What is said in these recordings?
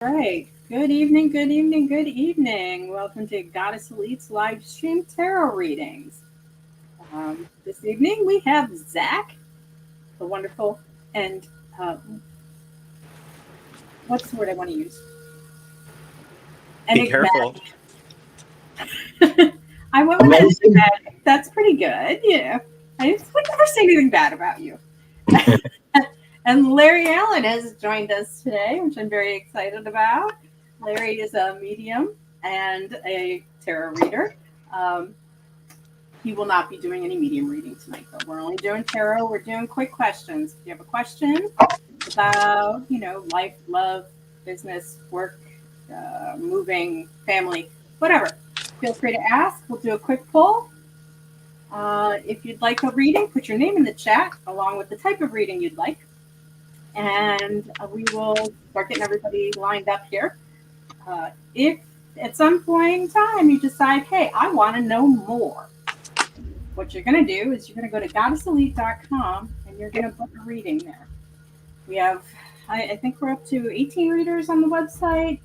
Right. Good evening, good evening, good evening. Welcome to Goddess Elite's live stream tarot readings. This evening we have Zach, the wonderful, and what's the word I want to use? Be careful. I went with Amazing. enigmatic. That's pretty good. Yeah. I would never say anything bad about you. And Larry Allen has joined us today, which I'm very excited about. Larry is a medium and a tarot reader. Um, he will not be doing any medium reading tonight, though. We're only doing tarot. We're doing quick questions. If you have a question about, life, love, business, work, moving, family, whatever, feel free to ask. We'll do a quick poll. If you'd like a reading, put your name in the chat along with the type of reading you'd like. And we will start getting everybody lined up here. If at some point in time you decide, hey, I want to know more, what you're going to do is you're going to go to goddesselite.com and you're going to book a reading there. We have, I think we're up to 18 readers on the website.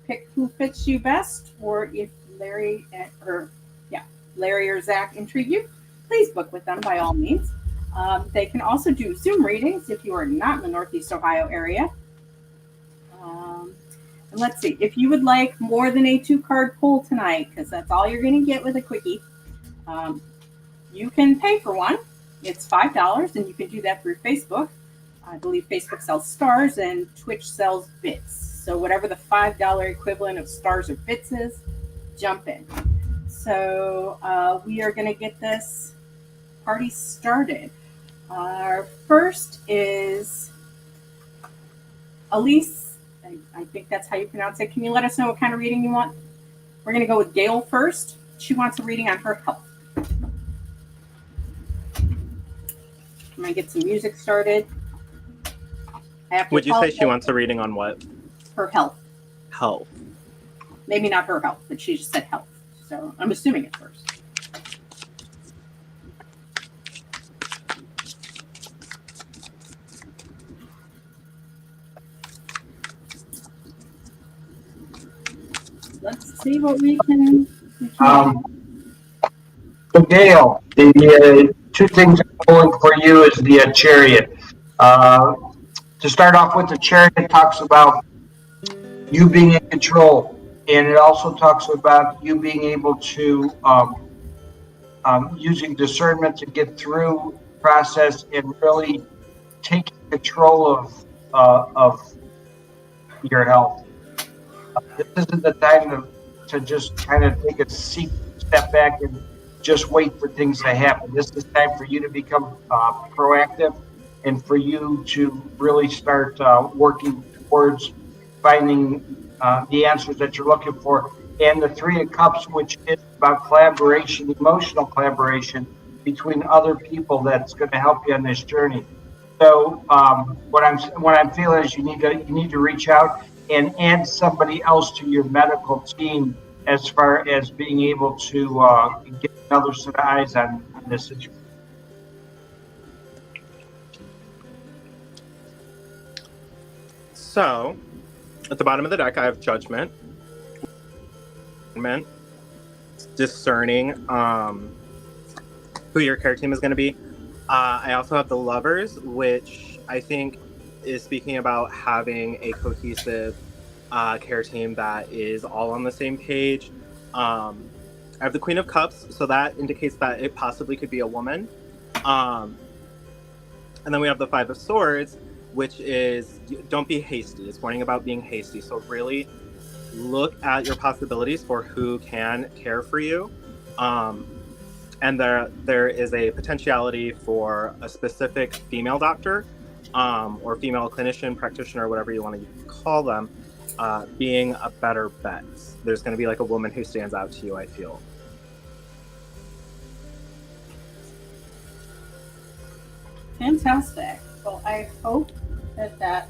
Pick who fits you best, or if Larry or Zach intrigue you, please book with them by all means. They can also do Zoom readings if you are not in the Northeast Ohio area. And let's see, if you would like more than a 2-card pull tonight, because that's all you're going to get with a quickie, you can pay for one. It's $5, and you can do that through Facebook. I believe Facebook sells stars and Twitch sells bits. So whatever the $5 equivalent of stars or bits is, jump in. So we are going to get this party started. Our first is Elise. I think that's how you pronounce it. Can you let us know what kind of reading you want? We're going to go with Gail first. She wants a reading on her health. I'm going to get some music started. Would you say she wants a reading on what? Her health. Health. Maybe not her health, but she just said health. So I'm assuming it first. Let's see what we can So Gail, the two things I'm pulling for you is the chariot. To start off with, the chariot talks about you being in control, and it also talks about you being able to using discernment to get through the process and really taking control of your health. This isn't the time to just kind of take a step back and just wait for things to happen. This is time for you to become proactive and for you to really start working towards finding the answers that you're looking for. And the Three of Cups, which is about collaboration, emotional collaboration between other people, that's going to help you on this journey. So what I'm feeling is you need to reach out and add somebody else to your medical team as far as being able to get another set of eyes on this situation. So, at the bottom of the deck, I have Judgment, discerning who your care team is going to be. I also have the Lovers, which I think is speaking about having a cohesive care team that is all on the same page. I have the Queen of Cups, so that indicates that it possibly could be a woman. And then we have the Five of Swords, which is don't be hasty. It's warning about being hasty. So really look at your possibilities for who can care for you. And there is a potentiality for a specific female doctor or female clinician, practitioner, whatever you want to call them, being a better bet. There's going to be like a woman who stands out to you, I feel. Fantastic. Well, I hope that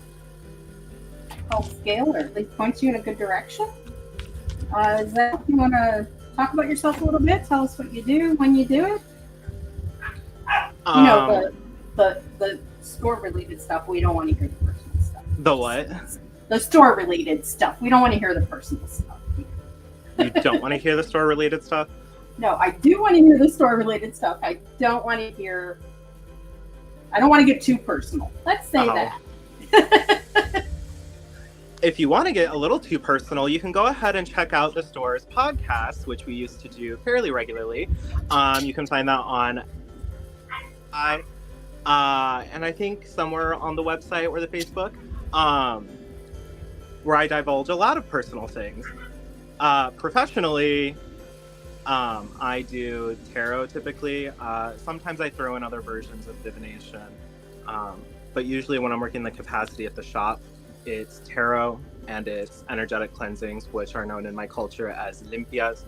helps Gail, or at least points you in a good direction. Zach, you want to talk about yourself a little bit? Tell us what you do, when you do it. The sport related stuff. We don't want to hear the personal stuff. The what? the store related stuff. We don't want to hear the personal stuff. You don't want to hear the store related stuff? No, I do want to hear the store related stuff. I don't want to get too personal. Let's say that. If you want to get a little too personal, you can go ahead and check out the store's podcast, which we used to do fairly regularly. You can find that on and I think somewhere on the website or the Facebook, where I divulge a lot of personal things. Professionally, I do tarot typically. Sometimes I throw in other versions of divination, but usually when I'm working the capacity at the shop, it's tarot and it's energetic cleansings, which are known in my culture as limpias.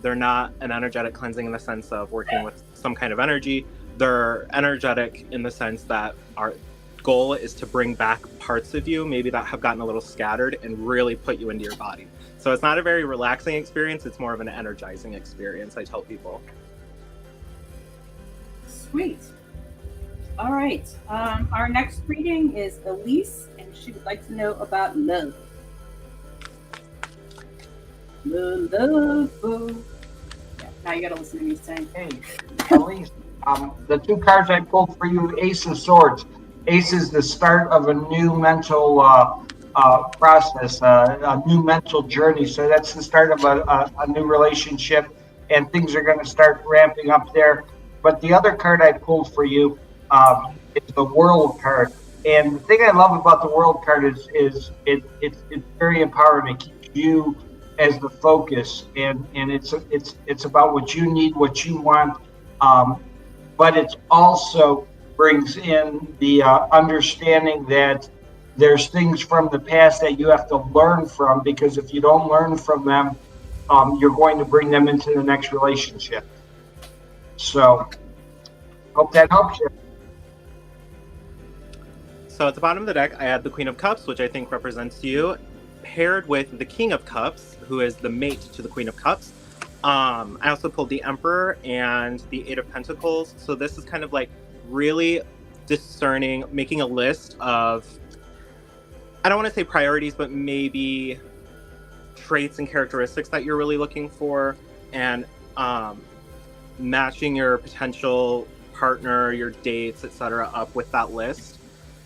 They're not an energetic cleansing in the sense of working with some kind of energy. They're energetic in the sense that our goal is to bring back parts of you, maybe that have gotten a little scattered, and really put you into your body. So it's not a very relaxing experience. It's more of an energizing experience, I tell people. Sweet. All right. Our next reading is Elise, and she would like to know about love. Love. Yeah, now you got to listen to me saying, Hey, Elise, the two cards I pulled for you, Ace of Swords. Ace is the start of a new mental process, a new mental journey. So that's the start of a new relationship, and things are going to start ramping up there. But the other card I pulled for you is the World card. And the thing I love about the World card is it's very empowering. It keeps you as the focus, and it's about what you need, what you want, but it also brings in the understanding that there's things from the past that you have to learn from, because if you don't learn from them, you're going to bring them into the next relationship. So, hope that helps you. So at the bottom of the deck, I had the Queen of Cups, which I think represents you, paired with the King of Cups, who is the mate to the Queen of Cups. I also pulled the Emperor and the Eight of Pentacles. So this is kind of like really discerning, making a list of, I don't want to say priorities, but maybe traits and characteristics that you're really looking for, and matching your potential partner, your dates, etc. up with that list,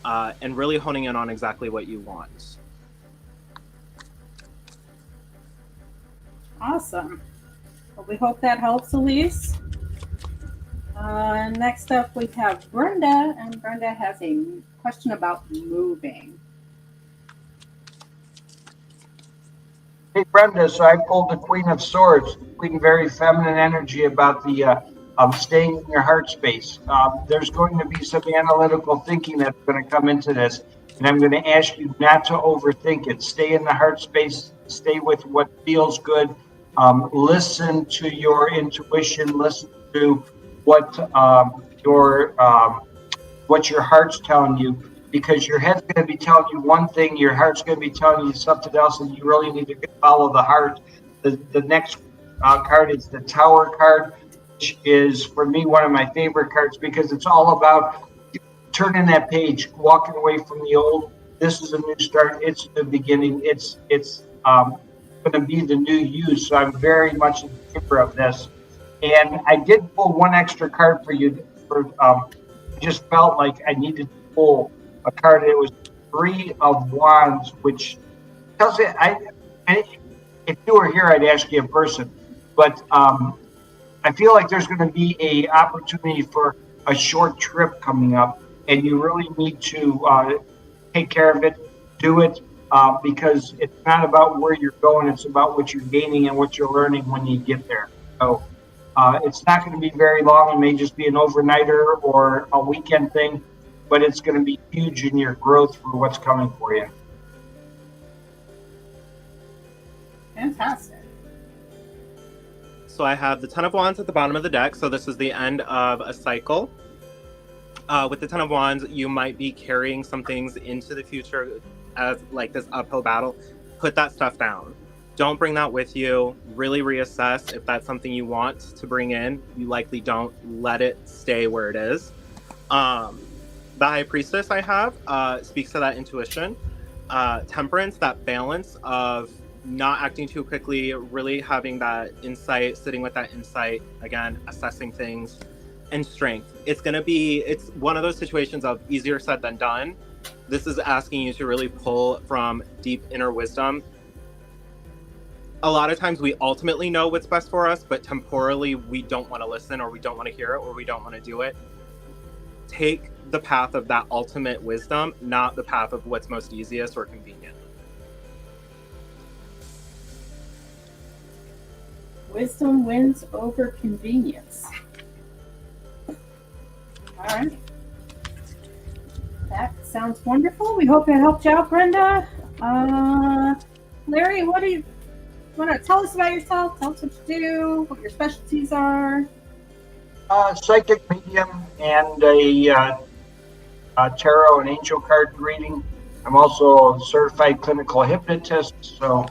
and really honing in on exactly what you want. awesome. Well, we hope that helps, Elise. Next up, we have Brenda, and Brenda has a question about moving. Hey, Brenda, so I pulled the Queen of Swords, Queen, very feminine energy about the staying in your heart space. There's going to be some analytical thinking that's going to come into this, and I'm going to ask you not to overthink it. Stay in the heart space, stay with what feels good, listen to your intuition, listen to what your heart's telling you, because your head's going to be telling you one thing, your heart's going to be telling you something else, and you really need to follow the heart. The next card is the Tower card, which is, for me, one of my favorite cards, because it's all about turning that page, walking away from the old. This is a new start. It's the beginning. It's going to be the new you. So I'm very much in favor of this. And I did pull one extra card for you. I just felt like I needed to pull a card. It was Three of Wands, which tells you, if you were here, I'd ask you in person. But I feel like there's going to be a opportunity for a short trip coming up, and you really need to take care of it, do it, because it's not about where you're going, it's about what you're gaining and what you're learning when you get there. So it's not going to be very long. It may just be an overnighter or a weekend thing, but it's going to be huge in your growth for what's coming for you. Fantastic. So I have the Ten of Wands at the bottom of the deck. So this is the end of a cycle. With the Ten of Wands, you might be carrying some things into the future as like this uphill battle. Put that stuff down. Don't bring that with you. Really reassess if that's something you want to bring in. You likely don't. Let it stay where it is. The High Priestess I have speaks to that intuition. temperance, that balance of not acting too quickly, really having that insight, sitting with that insight, again, assessing things, and strength. It's one of those situations of easier said than done. This is asking you to really pull from deep inner wisdom. A lot of times we ultimately know what's best for us, but temporally we don't want to listen, or we don't want to hear it, or we don't want to do it. Take the path of that ultimate wisdom, not the path of what's most easiest or convenient. Wisdom wins over convenience. All right. That sounds wonderful. We hope it helped you out, Brenda. Larry, what do you want to tell us about yourself? Tell us what you do, what your specialties are. Psychic medium and a tarot and angel card reading. I'm also a certified clinical hypnotist, so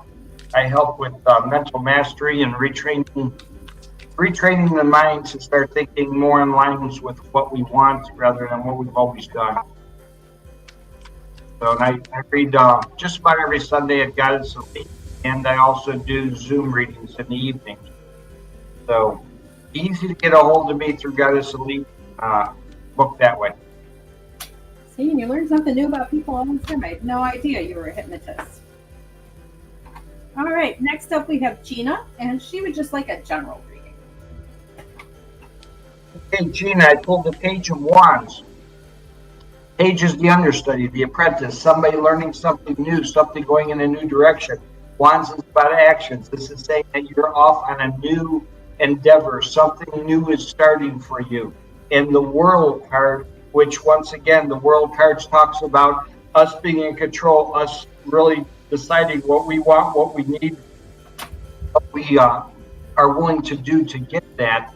I help with mental mastery and retraining the mind to start thinking more in lines with what we want rather than what we've always done. So I read just about every Sunday at Goddess Elite, and I also do Zoom readings in the evenings. So easy to get a hold of me through Goddess Elite, book that way. See, you learn something new about people all the time. I had no idea you were a hypnotist. All right, next up we have Gina, and she would just like a general reading. Hey, Gina, I pulled the Page of Wands. Page is the understudy, the apprentice, somebody learning something new, something going in a new direction. Wands is about actions. This is saying that you're off on a new endeavor. Something new is starting for you. And the World card, which once again, the World cards talks about us being in control, us really deciding what we want, what we need, what we are willing to do to get that.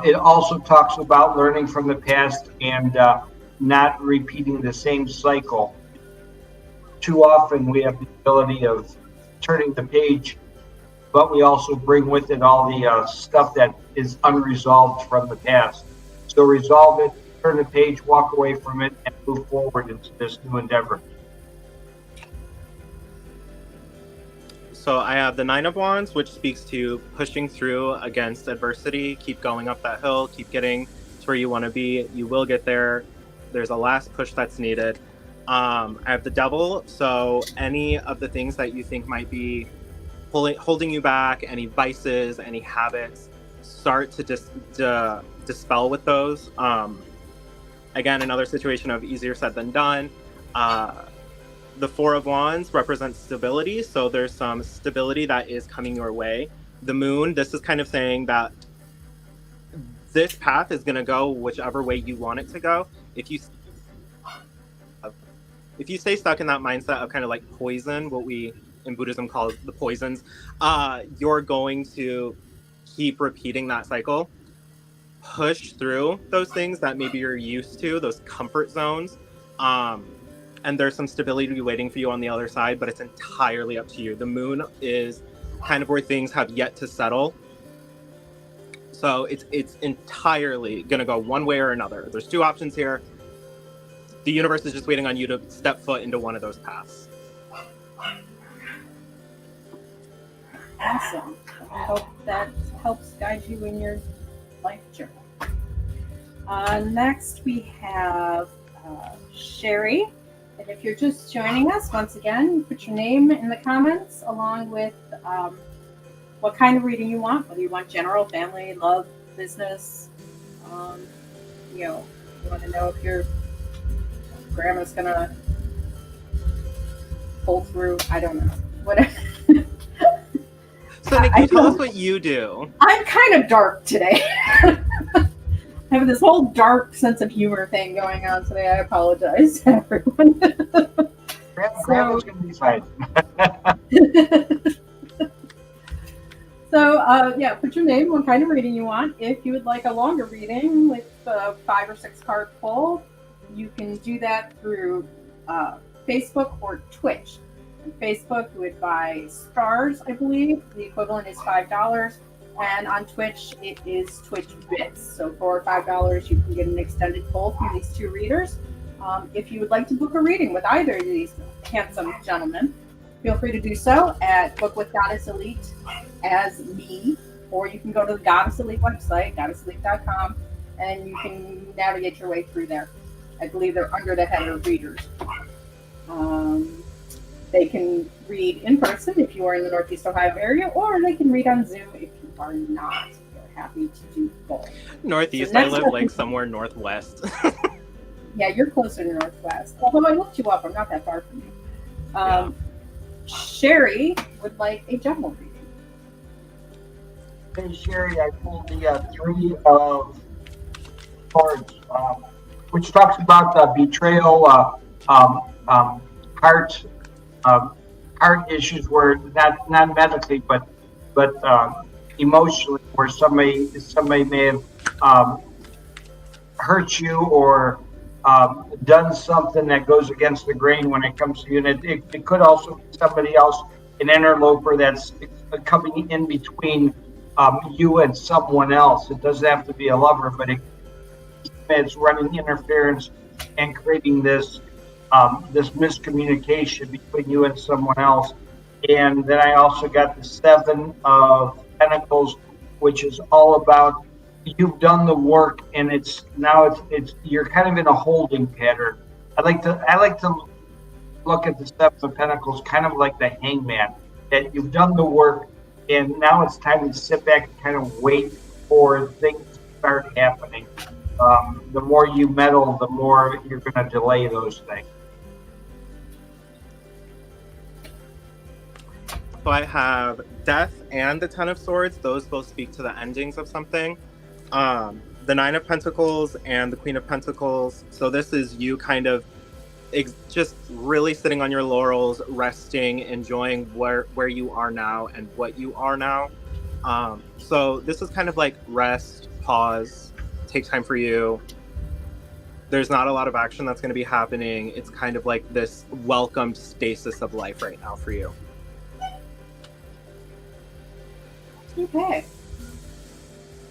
It also talks about learning from the past and not repeating the same cycle. Too often we have the ability of turning the page, but we also bring with it all the stuff that is unresolved from the past. So resolve it, turn the page, walk away from it, and move forward into this new endeavor. So I have the Nine of Wands, which speaks to pushing through against adversity, keep going up that hill, keep getting to where you want to be. You will get there. There's a last push that's needed. I have the Devil, so any of the things that you think might be holding you back, any vices, any habits, start to dispel with those. Again, another situation of easier said than done. The Four of Wands represents stability, so there's some stability that is coming your way. The Moon, this is kind of saying that this path is going to go whichever way you want it to go. If you stay stuck in that mindset of kind of like poison, what we in Buddhism call the poisons, you're going to keep repeating that cycle. Push through those things that maybe you're used to, those comfort zones. And there's some stability waiting for you on the other side, but it's entirely up to you. The Moon is kind of where things have yet to settle. So it's entirely going to go one way or another. There's two options here. The universe is just waiting on you to step foot into one of those paths. Awesome. I hope that helps guide you in your life journey. Next, we have Sherry. And if you're just joining us, once again, put your name in the comments along with what kind of reading you want, whether you want general, family, love, business. You want to know if your grandma's going to pull through. I don't know. Whatever. So, Nikki, tell us what you do. I'm kind of dark today. I have this whole dark sense of humor thing going on today. I apologize to everyone. Grandma's going to be fine. So, put your name, what kind of reading you want. If you would like a longer reading with a 5 or 6 card pull, you can do that through Facebook or Twitch. On Facebook, you would buy stars, I believe. The equivalent is $5. And on Twitch, it is Twitch Bits. So for $5, you can get an extended pull from these two readers. If you would like to book a reading with either of these handsome gentleman, feel free to do so at Book with Goddess Elite as me, or you can go to the Goddess Elite website, goddesselite.com, and you can navigate your way through there. I believe they're under the header readers. They can read in person if you are in the Northeast Ohio area, or they can read on Zoom if you are not. They're happy to do both. Northeast, So I next live up- like somewhere northwest. Yeah, you're closer to Northwest. Although I looked you up, I'm not that far from you. Sherry would like a general reading. Hey, Sherry, I pulled the Three of Swords, which talks about the betrayal, heart, heart issues, where not medically, but emotionally, where somebody may have hurt you or done something that goes against the grain when it comes to you. And it could also be somebody else, an interloper that's coming in between you and someone else. It doesn't have to be a lover, but it's running interference and creating this this miscommunication between you and someone else. And then I also got the Seven of Pentacles, which is all about you've done the work, and it's you're kind of in a holding pattern. I like to look at the Seven of Pentacles kind of like the hangman, that you've done the work, and now it's time to sit back and kind of wait for things to start happening. The more you meddle, the more you're going to delay those things. So I have Death and the Ten of Swords. Those both speak to the endings of something. The Nine of Pentacles and the Queen of Pentacles. So this is you kind of just really sitting on your laurels, resting, enjoying where you are now and what you are now. So this is kind of like rest, pause, take time for you. There's not a lot of action that's going to be happening. It's kind of like this welcomed stasis of life right now for you. Okay.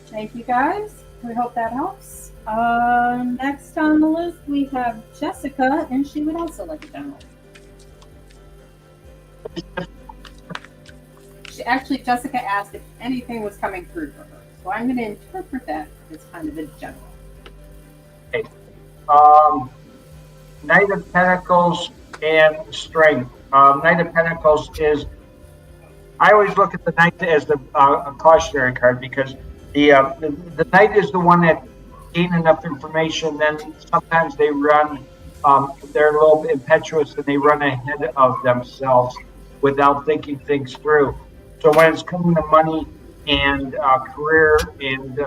Thank you, guys. We hope that helps. Next on the list, we have Jessica, and she would also like a general. Jessica asked if anything was coming through for her. So I'm going to interpret that as kind of a general. Okay. Knight of Pentacles and Strength. Knight of Pentacles is, I always look at the Knight as the a cautionary card, because the Knight is the one that gain enough information. Then sometimes they run, they're a little impetuous and they run ahead of themselves without thinking things through. So when it's coming to money and career and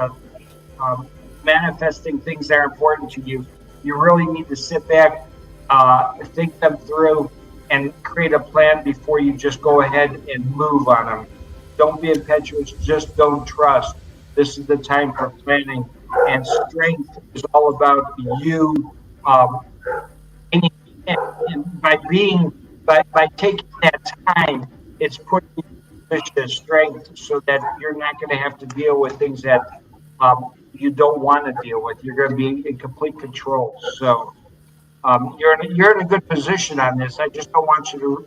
manifesting things that are important to you, you really need to sit back, think them through, and create a plan before you just go ahead and move on them. Don't be impetuous, just don't trust. This is the time for planning. And Strength is all about you, and by taking that time, it's putting you in a position of strength so that you're not going to have to deal with things that you don't want to deal with. You're going to be in complete control. So you're in a good position on this. I just don't want you to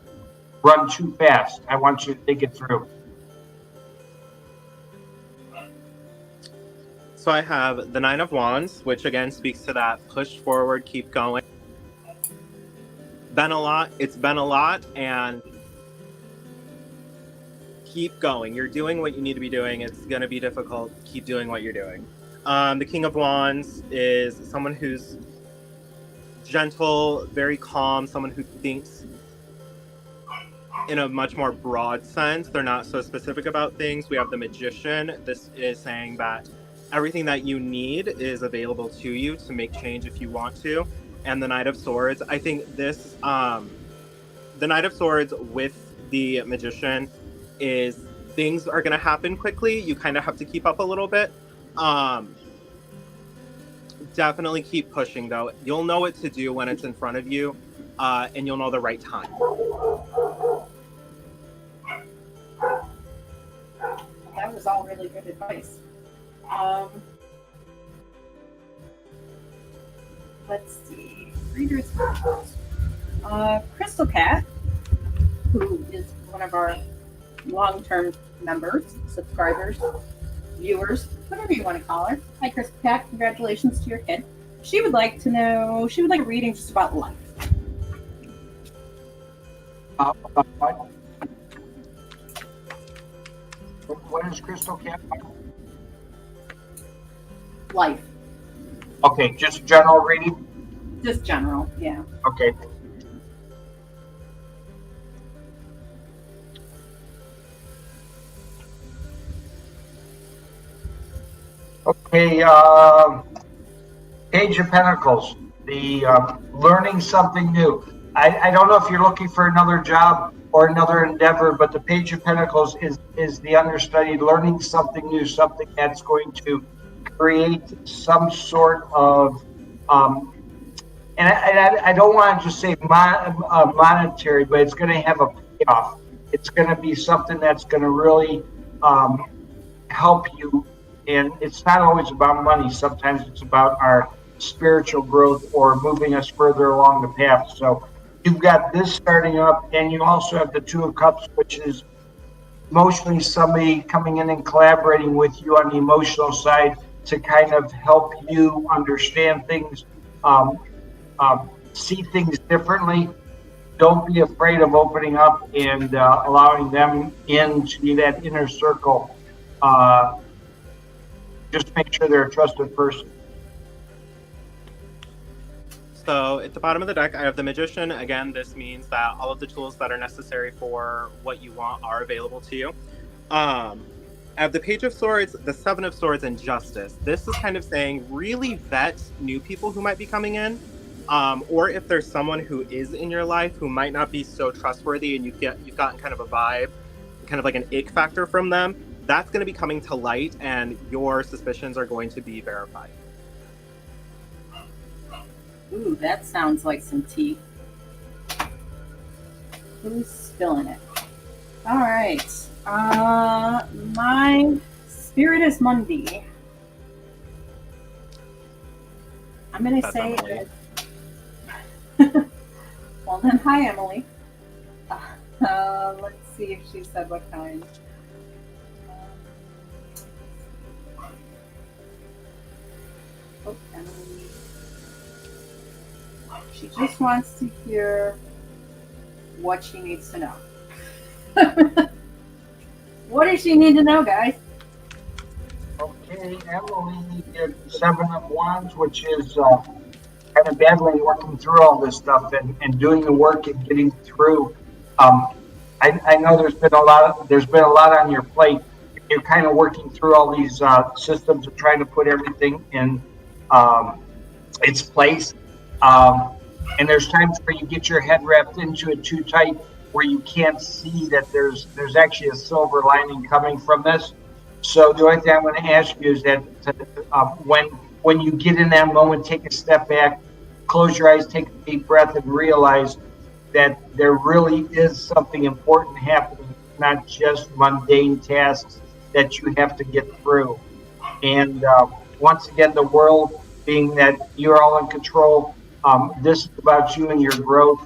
run too fast. I want you to think it through. So I have the Nine of Wands, which again speaks to that push forward, keep going. It's been a lot, and keep going. You're doing what you need to be doing. It's going to be difficult. Keep doing what you're doing. The King of Wands is someone who's gentle, very calm, someone who thinks in a much more broad sense. They're not so specific about things. We have the Magician. This is saying that everything that you need is available to you to make change if you want to. And the Knight of Swords. I think this, the Knight of Swords with the Magician is things are going to happen quickly. You kind of have to keep up a little bit. Definitely keep pushing, though. You'll know what to do when it's in front of you, and you'll know the right time. That was all really good advice. Let's see. Readers. Crystal Cat, who is one of our long-term members, subscribers, viewers, whatever you want to call her. Hi, Crystal Cat. Congratulations to your kid. She would like a reading just about life. What is Crystal Cat? Life. Okay, just general reading? Just general, yeah. Okay. Okay, Page of Pentacles, the learning something new. I don't know if you're looking for another job or another endeavor, but the Page of Pentacles is the understudy, learning something new, something that's going to create some sort of, and I don't want to just say monetary, but it's going to have a payoff. It's going to be something that's going to really help you. And it's not always about money. Sometimes it's about our spiritual growth or moving us further along the path. So you've got this starting up, and you also have the Two of Cups, which is emotionally somebody coming in and collaborating with you on the emotional side to kind of help you understand things, see things differently. Don't be afraid of opening up and allowing them into that inner circle. Just make sure they're a trusted person. So at the bottom of the deck, I have the Magician. Again, this means that all of the tools that are necessary for what you want are available to you. I have the Page of Swords, the Seven of Swords, and Justice. This is kind of saying really vet new people who might be coming in, or if there's someone who is in your life who might not be so trustworthy, and you've gotten kind of a vibe, kind of like an ick factor from them. That's going to be coming to light, and your suspicions are going to be verified. Ooh, that sounds like some tea. Who's spilling it? All right. My Spirit is Mundi. I'm going to say Emily. that. Well, then, hi, Emily. Let's see if she said what kind. Oh, Emily. She just wants to hear what she needs to know. What does she need to know, guys? Okay, Emily, you get Seven of Wands, which is kind of battling, working through all this stuff and doing the work and getting through. I know there's been a lot on your plate. You're kind of working through all these systems and trying to put everything in its place. And there's times where you get your head wrapped into it too tight, where you can't see that there's actually a silver lining coming from this. So the only thing I'm going to ask you is that when you get in that moment, take a step back, close your eyes, take a deep breath, and realize that there really is something important happening, not just mundane tasks that you have to get through. And once again, the world, being that you're all in control, this is about you and your growth.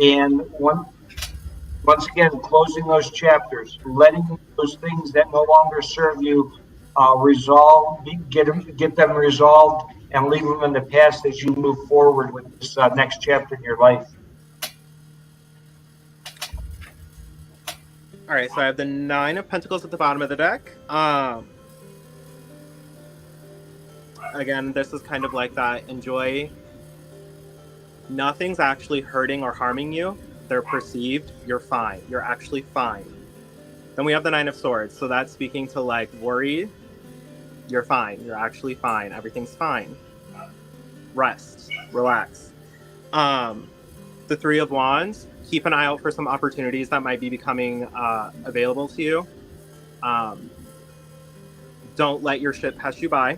And once again, closing those chapters, letting those things that no longer serve you resolve, get them resolved, and leave them in the past as you move forward with this next chapter in your life. All right, so I have the Nine of Pentacles at the bottom of the deck. Again, this is kind of like that. Enjoy. Nothing's actually hurting or harming you. They're perceived. You're fine. You're actually fine. Then we have the Nine of Swords. So that's speaking to like worry. You're fine. You're actually fine. Everything's fine. Rest. Relax. The Three of Wands. Keep an eye out for some opportunities that might be becoming available to you. Don't let your ship pass you by.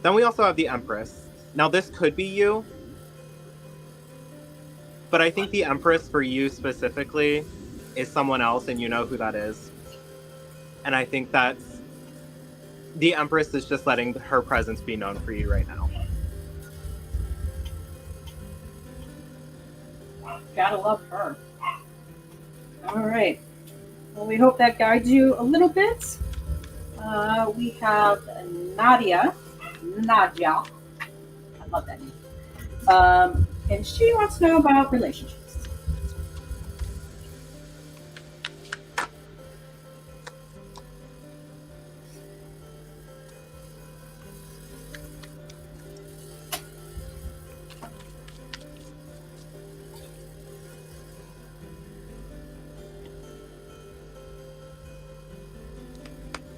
Then we also have the Empress. Now this could be you, but I think the Empress for you specifically is someone else, and you know who that is. And I think that's the Empress is just letting her presence be known for you right now. Gotta love her. All right. Well, we hope that guides you a little bit. We have Nadia. I love that name. And she wants to know about relationships.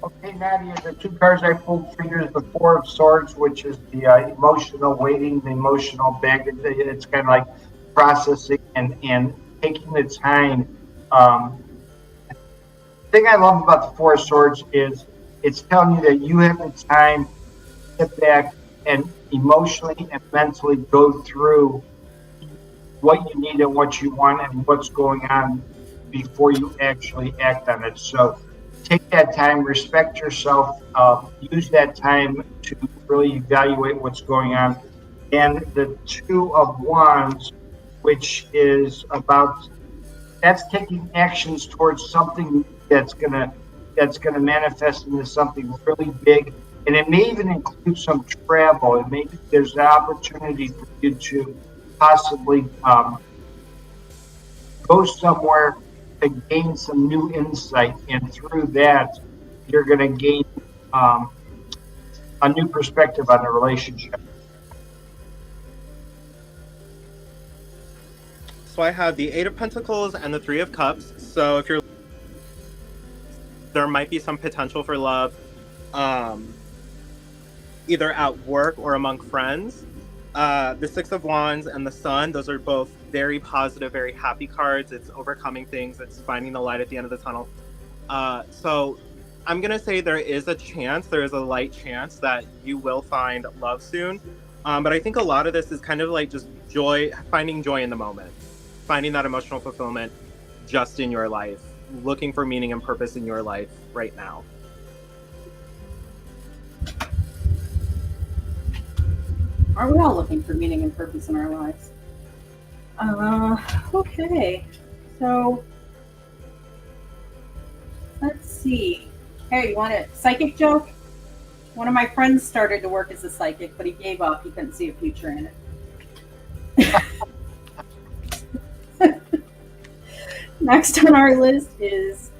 Okay, Nadia, the two cards I pulled for you is the Four of Swords, which is the emotional waiting, the emotional baggage. It's kind of like processing and taking the time. The thing I love about the Four of Swords is it's telling you that you have the time to sit back and emotionally and mentally go through what you need and what you want and what's going on before you actually act on it. So take that time, respect yourself, use that time to really evaluate what's going on. And the Two of Wands, which is about that's taking actions towards something that's gonna manifest into something really big, and it may even include some travel. It may there's an opportunity for you to possibly go somewhere to gain some new insight, and through that, you're going to gain a new perspective on the relationship. So I have the Eight of Pentacles and the Three of Cups. So if you're, there might be some potential for love, either at work or among friends. The Six of Wands and the Sun, those are both very positive, very happy cards. It's overcoming things. It's finding the light at the end of the tunnel. So I'm going to say there is a light chance that you will find love soon. But I think a lot of this is kind of like just joy, finding joy in the moment, finding that emotional fulfillment just in your life, looking for meaning and purpose in your life right now. Are we all looking for meaning and purpose in our lives? Okay. So, let's see. Hey, you want a psychic joke? One of my friends started to work as a psychic, but he gave up. He couldn't see a future in it. Next on our list is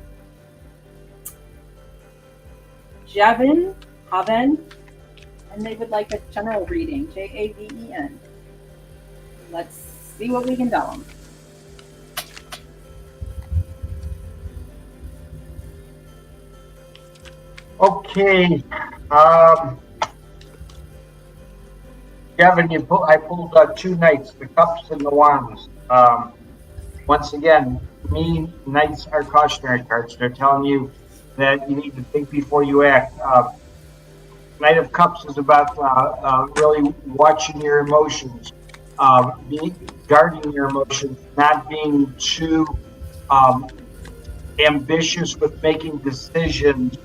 Javen, and they would like a general reading, Javen. Let's see what we can tell them. Okay, Gavin, I pulled two knights, the Cups and the Wands. Once again, me, knights are cautionary cards. They're telling you that you need to think before you act. Knight of Cups is about really watching your emotions, guarding your emotions, not being too ambitious with making decisions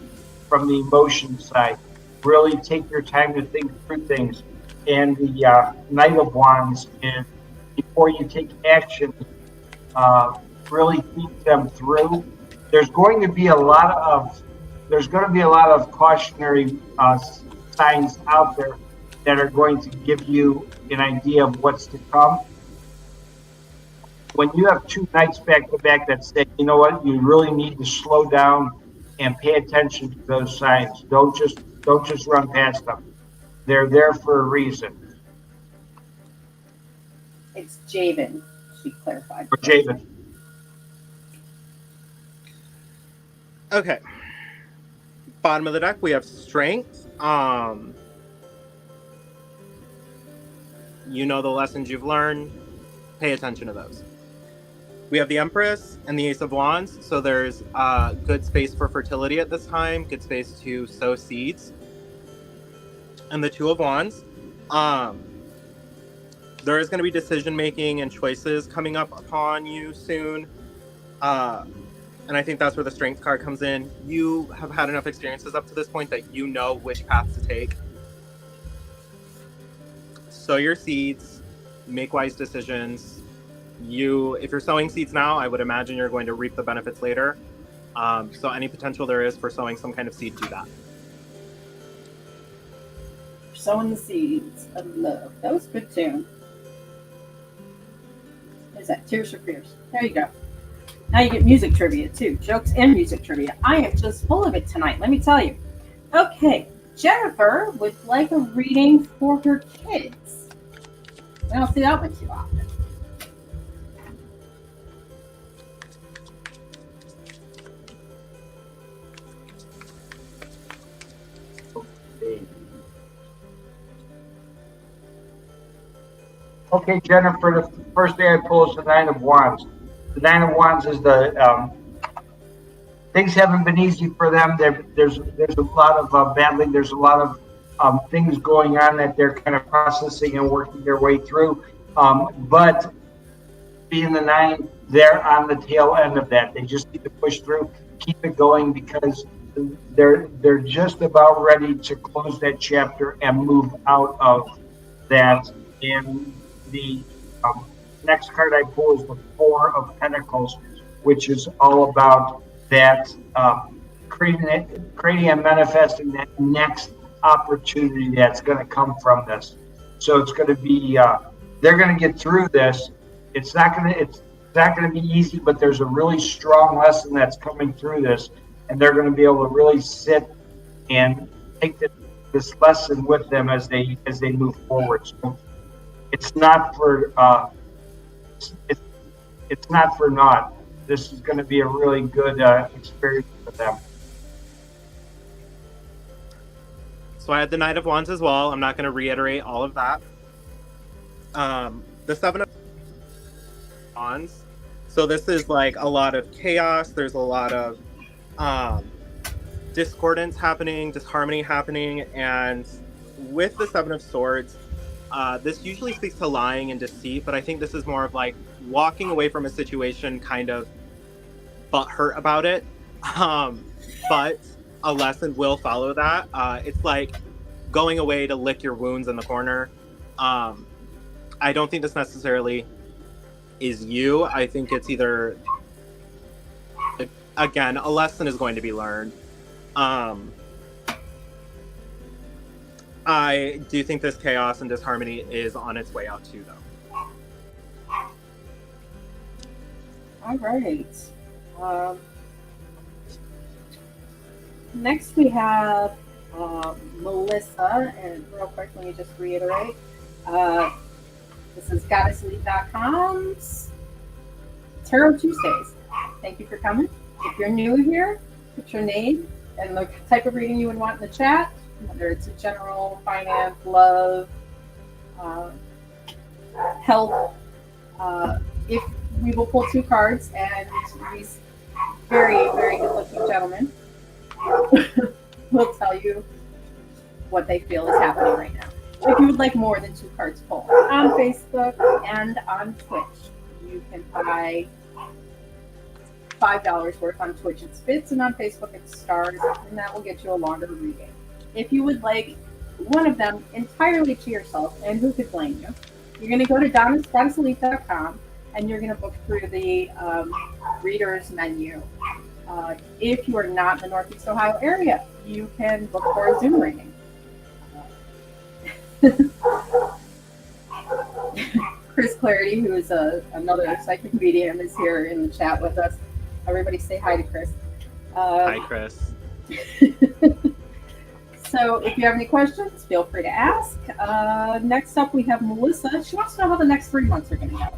from the emotion side. Really take your time to think through things. And the Knight of Wands is before you take action, really think them through. There's going to be a lot of cautionary signs out there that are going to give you an idea of what's to come. When you have two knights back to back that say, you know what, you really need to slow down and pay attention to those signs. Don't just run past them. They're there for a reason. It's Javen, she clarified. Or Javen. Okay. Bottom of the deck, we have Strength. You know the lessons you've learned. Pay attention to those. We have the Empress and the Ace of Wands. So there's good space for fertility at this time. Good space to sow seeds. And the Two of Wands. There is going to be decision making and choices coming up upon you soon. And I think that's where the Strength card comes in. You have had enough experiences up to this point that you know which path to take. Sow your seeds, make wise decisions, if you're sowing seeds now, I would imagine you're going to reap the benefits later. So any potential there is for sowing some kind of seed, do that. Sowing the seeds of love. That was a good tune. What is that? Tears for Fears. There you go. Now you get music trivia too. Jokes and music trivia. I am just full of it tonight, let me tell you. Okay, Jennifer would like a reading for her kids. I don't see that one too often. Okay, Jennifer, the first thing I pull is the Nine of Wands. The Nine of Wands is the things haven't been easy for them. There's a lot of battling. There's a lot of things going on that they're kind of processing and working their way through. But being the nine, they're on the tail end of that. They just need to push through, keep it going, because they're just about ready to close that chapter and move out of that. And the next card I pull is the Four of Pentacles, which is all about that creating and manifesting that next opportunity that's going to come from this. So it's going to be they're going to get through this. It's not going to be easy, but there's a really strong lesson that's coming through this, and they're going to be able to really sit and take this lesson with them as they move forward. So it's not for it's not for naught. This is going to be a really good experience for them. So I had the Knight of Wands as well. I'm not going to reiterate all of that. The Seven of Wands. So this is like a lot of chaos. There's a lot of discordance happening, disharmony happening. And with the Seven of Swords, this usually speaks to lying and deceit, but I think this is more of like walking away from a situation kind of butthurt about it. But a lesson will follow that. It's like going away to lick your wounds in the corner. I don't think this necessarily is you. I think it's either, again, a lesson is going to be learned. I do think this chaos and disharmony is on its way out too, though. All right. Next we have Melissa, and real quick, let me just reiterate. This is GoddessElite.com's Tarot Tuesdays. Thank you for coming. If you're new here, put your name and the type of reading you would want in the chat, whether it's a general, finance, love, health. If we will pull two cards, and these very, very good-looking gentlemen will tell you what they feel is happening right now. If you would like more than two cards pulled, on Facebook and on Twitch, you can buy $5 worth on Twitch. It's bits, and on Facebook it's stars, and that will get you a longer reading. If you would like one of them entirely to yourself, and who could blame you, you're going to go to GoddessElite.com, and you're going to book through the readers menu. If you are not in the Northeast Ohio area, you can book for a Zoom reading. Chris Clarity, who is another psychic medium, is here in the chat with us. Everybody say hi to Chris. Hi, Chris. So if you have any questions, feel free to ask. Next up, we have Melissa. She wants to know how the next 3 months are going to go.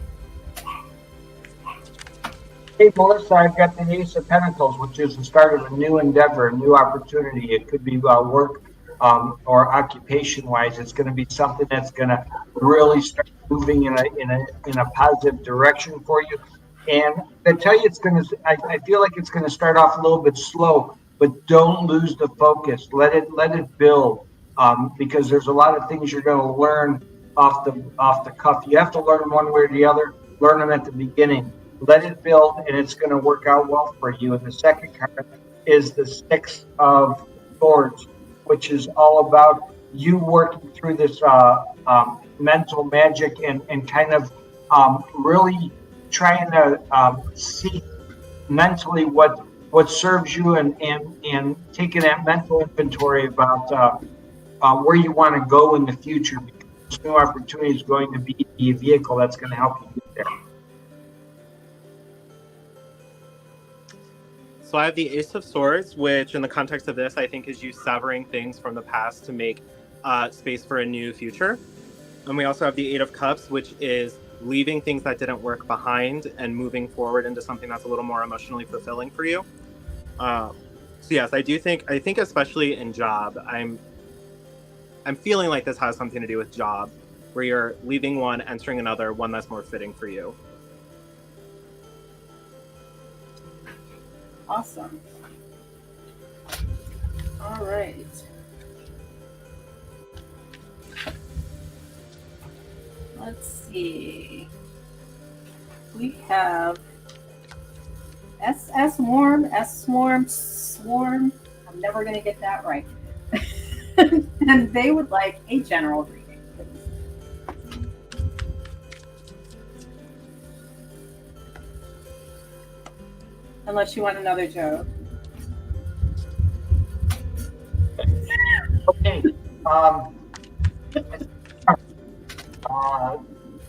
Hey, Melissa, I've got the Ace of Pentacles, which is the start of a new endeavor, a new opportunity. It could be work or occupation-wise. It's going to be something that's going to really start moving in a positive direction for you. And I tell you, I feel like it's going to start off a little bit slow, but don't lose the focus. Let it build, because there's a lot of things you're going to learn off the cuff. You have to learn them one way or the other. Learn them at the beginning. Let it build, and it's going to work out well for you. And the second card is the Six of Swords, which is all about you working through this mental magic and kind of really trying to see mentally what serves you and taking that mental inventory about where you want to go in the future, because this new opportunity is going to be a vehicle that's going to help you get there. So I have the Ace of Swords, which in the context of this, I think is you severing things from the past to make space for a new future. And we also have the Eight of Cups, which is leaving things that didn't work behind and moving forward into something that's a little more emotionally fulfilling for you. So yes, I think especially in job, I'm feeling like this has something to do with job, where you're leaving one, entering another, one that's more fitting for you. Awesome. All right. Let's see. We have SS Warm, S Swarm, Swarm. I'm never going to get that right. And they would like a general reading, please. Unless you want another joke. Okay.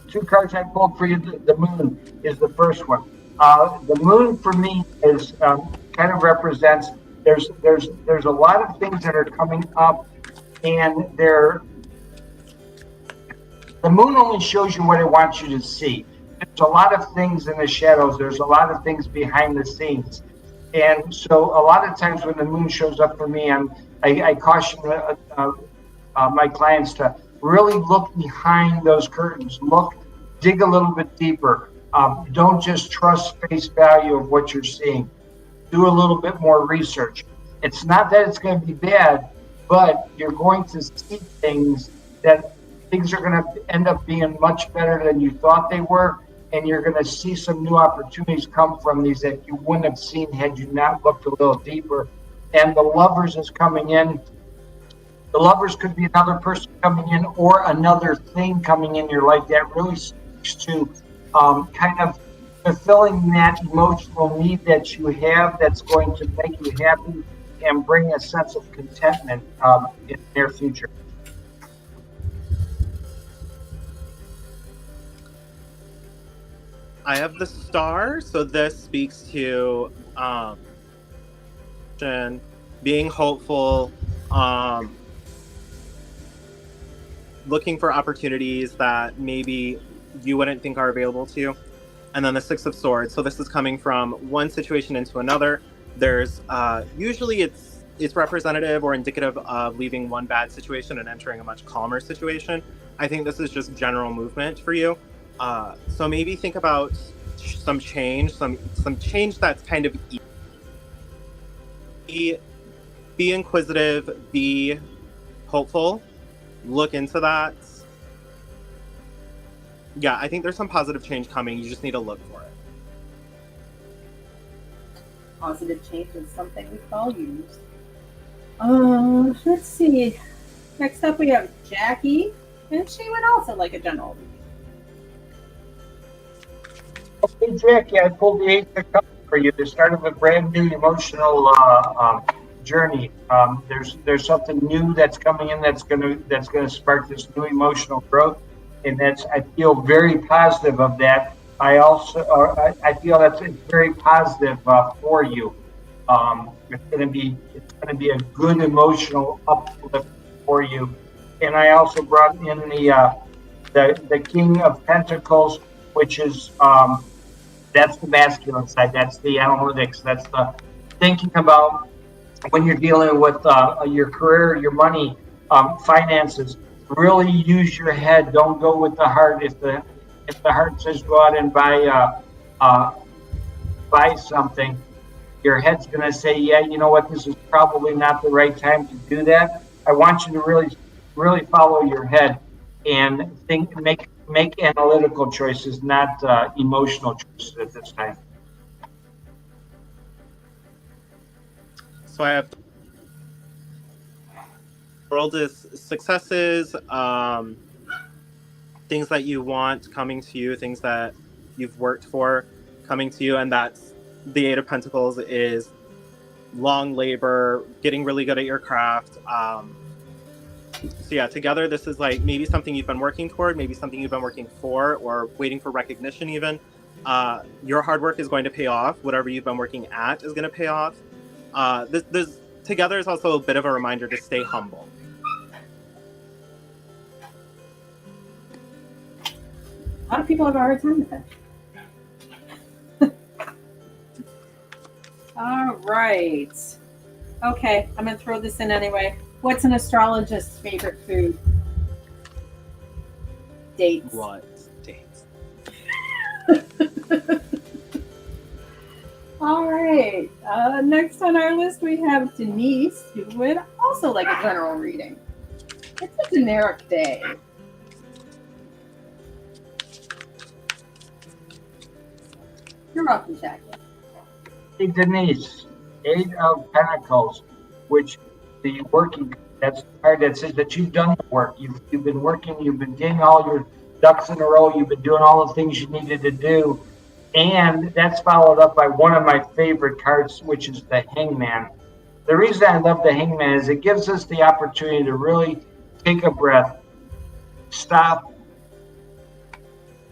Two cards I pulled for you. The moon is the first one. The moon for me is kind of represents there's a lot of things that are coming up, and the moon only shows you what it wants you to see. There's a lot of things in the shadows. There's a lot of things behind the scenes. And so a lot of times when the moon shows up for me, I caution my clients to really look behind those curtains. Dig a little bit deeper. Don't just trust face value of what you're seeing. Do a little bit more research. It's not that it's going to be bad, but you're going to see things are going to end up being much better than you thought they were. And you're going to see some new opportunities come from these that you wouldn't have seen had you not looked a little deeper. And the Lovers is coming in. The Lovers could be another person coming in or another thing coming in your life that really speaks to kind of fulfilling that emotional need that you have, that's going to make you happy and bring a sense of contentment in their future. I have the Star, so this speaks to being hopeful, looking for opportunities that maybe you wouldn't think are available to you. And then the Six of Swords. So this is coming from one situation into another. There's usually it's representative or indicative of leaving one bad situation and entering a much calmer situation. I think this is just general movement for you. So maybe think about some change that's kind of be inquisitive, be hopeful, look into that. Yeah, I think there's some positive change coming. You just need to look for it. Positive change is something we all use. Let's see. Next up we have Jackie, and she would also like a general reading. Okay, Jackie, I pulled the Eight of Cups for you. The start of a brand new emotional journey. There's something new that's coming in that's gonna spark this new emotional growth, and I feel very positive of that. I feel that's very positive for you. It's gonna be a good emotional uplift for you. And I also brought in the King of Pentacles, which is that's the masculine side. That's the analytics. That's the thinking about when you're dealing with your career, your money, finances. Really use your head. Don't go with the heart. If the heart says go out and buy something, your head's going to say, yeah, you know what, this is probably not the right time to do that. I want you to really follow your head and make analytical choices, not emotional choices at this time. So I have world is successes, things that you want coming to you, things that you've worked for coming to you, and that's the Eight of Pentacles is long labor, getting really good at your craft. So yeah, together this is like maybe something you've been working toward, maybe something you've been working for, or waiting for recognition even. Your hard work is going to pay off. Whatever you've been working at is going to pay off. This together is also a bit of a reminder to stay humble. A lot of people have a hard time with that. All right. Okay, I'm going to throw this in anyway. What's an astrologist's favorite food? Dates. What dates? All right. Next on our list, we have Denise, who would also like a general reading. It's a generic day. You're welcome, Jackie. Hey, Denise, Eight of Pentacles, which the working, that's the card that says that you've done the work. You've been working, you've been getting all your ducks in a row, you've been doing all the things you needed to do. And that's followed up by one of my favorite cards, which is the Hangman. The reason I love the Hangman is it gives us the opportunity to really take a breath, stop,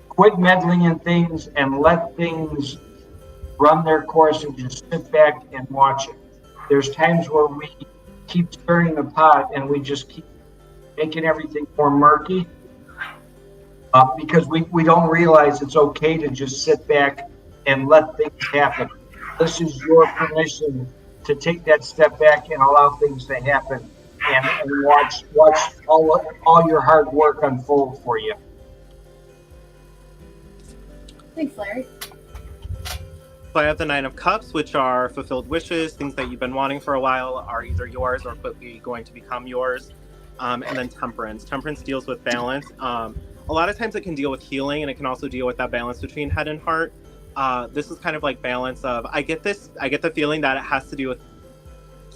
quit meddling in things, and let things run their course and just sit back and watch it. There's times where we keep stirring the pot and we just keep making everything more murky because we don't realize it's okay to just sit back and let things happen. This is your permission to take that step back and allow things to happen and watch all your hard work unfold for you. Thanks, Larry. So I have the Nine of Cups, which are fulfilled wishes, things that you've been wanting for a while are either yours or quickly going to become yours. And then Temperance. Temperance deals with balance. A lot of times it can deal with healing, and it can also deal with that balance between head and heart. This is kind of like balance of, I get the feeling that it has to do with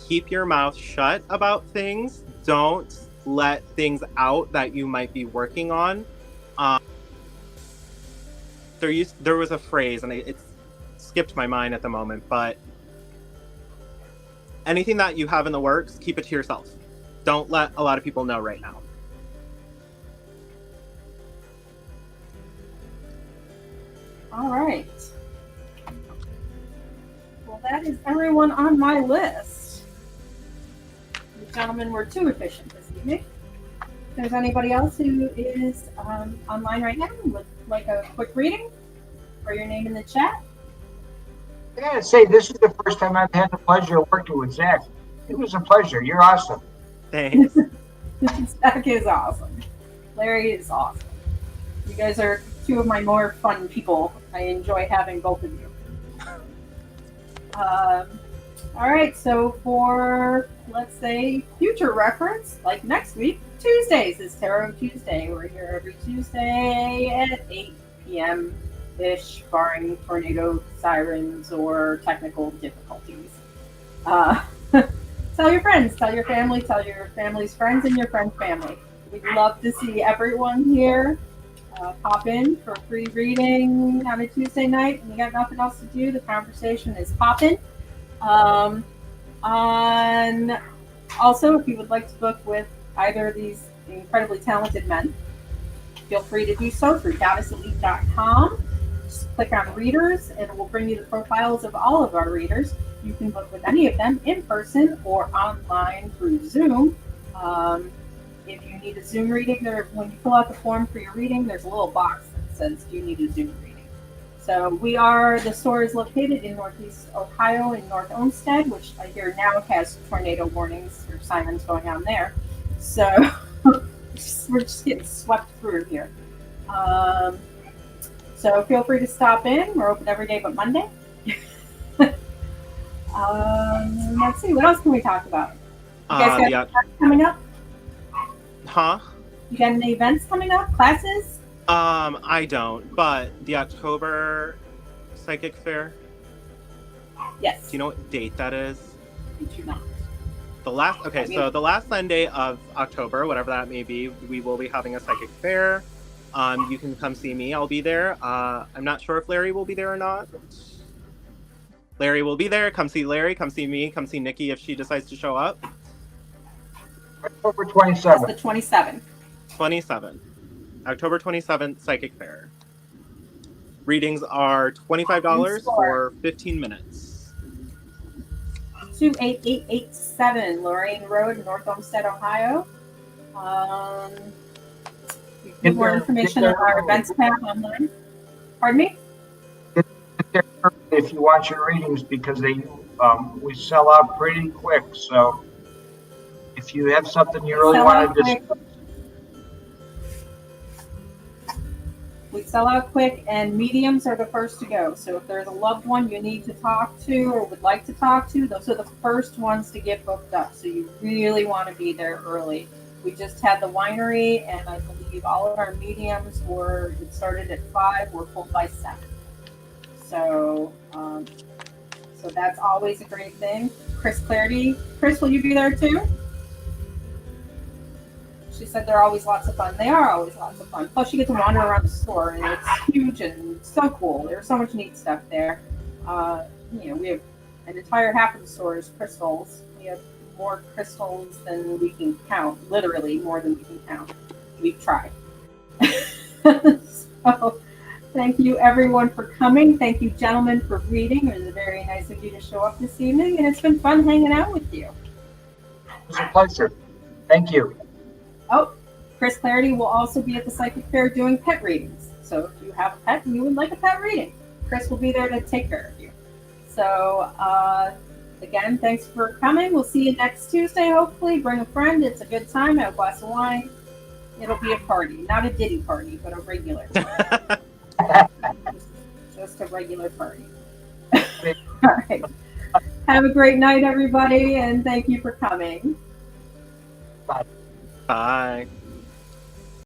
keep your mouth shut about things. Don't let things out that you might be working on. There was a phrase, and it's skipped my mind at the moment, but anything that you have in the works, keep it to yourself. Don't let a lot of people know right now. All right. Well, that is everyone on my list. You gentlemen were too efficient this evening. If there's anybody else who is online right now and would like a quick reading or your name in the chat, I gotta say, this is the first time I've had the pleasure of working with Zach. It was a pleasure. You're awesome. Thanks. Zach is awesome. Larry is awesome. You guys are two of my more fun people. I enjoy having both of you. All right, so for, let's say, future reference, like next week, Tuesdays is Tarot Tuesday. We're here every Tuesday at 8 p.m.-ish, barring tornado sirens or technical difficulties. Tell your friends, tell your family, tell your family's friends and your friend's family. We'd love to see everyone here. Pop in for a free reading on a Tuesday night and you got nothing else to do. The conversation is popping. And also, if you would like to book with either of these incredibly talented men, feel free to do so through GoddessElite.com. Just click on readers and it will bring you the profiles of all of our readers. You can book with any of them in person or online through Zoom. If you need a Zoom reading, when you fill out the form for your reading, there's a little box that says, do you need a Zoom reading? So the store is located in Northeast Ohio in North Olmsted, which I hear now has tornado warnings or sirens going on there. So we're just getting swept through here. So feel free to stop in. We're open every day but Monday. Let's see, what else can we talk about? You guys got events coming up? Huh? You got any events coming up? Classes? I don't, but the October Psychic Fair. Yes. Do you know what date that is? I do not. So the last Sunday of October, whatever that may be, we will be having a Psychic Fair. You can come see me. I'll be there. I'm not sure if Larry will be there or not. Larry will be there. Come see Larry. Come see me. Come see Nikki if she decides to show up. October That's 27th. the 27th. 27th. October 27th, Psychic Fair. Readings are $25 for 15 minutes. 28887 Lorraine Road, North Olmsted, Ohio. You can get more information on our events tab online. Pardon me? Get there early if you want your readings because we sell out pretty quick. So if you have something you really want to discuss. We sell out quick, and mediums are the first to go. So if there's a loved one you need to talk to or would like to talk to, those are the first ones to get booked up. So you really want to be there early. We just had the winery, and I believe all of our mediums it started at 5, we're full by 7. So that's always a great thing. Chris Clarity. Chris, will you be there too? She said they're always lots of fun. They are always lots of fun. Plus, you get to wander around the store, and it's huge and so cool. There's so much neat stuff there. We have an entire half of the store is crystals. We have more crystals than we can count. Literally more than we can count. We've tried. So, thank you everyone for coming. Thank you, gentlemen, for reading. It was very nice of you to show up this evening, and it's been fun hanging out with you. It was a pleasure. Thank you. Oh, Chris Clarity will also be at the Psychic Fair doing pet readings. So if you have a pet and you would like a pet reading, Chris will be there to take care of you. So again, thanks for coming. We'll see you next Tuesday, hopefully. Bring a friend. It's a good time. Have a glass of wine. It'll be a party. Not a Diddy party, but a regular party. Just a regular party. All right. Have a great night, everybody, and thank you for coming. Bye.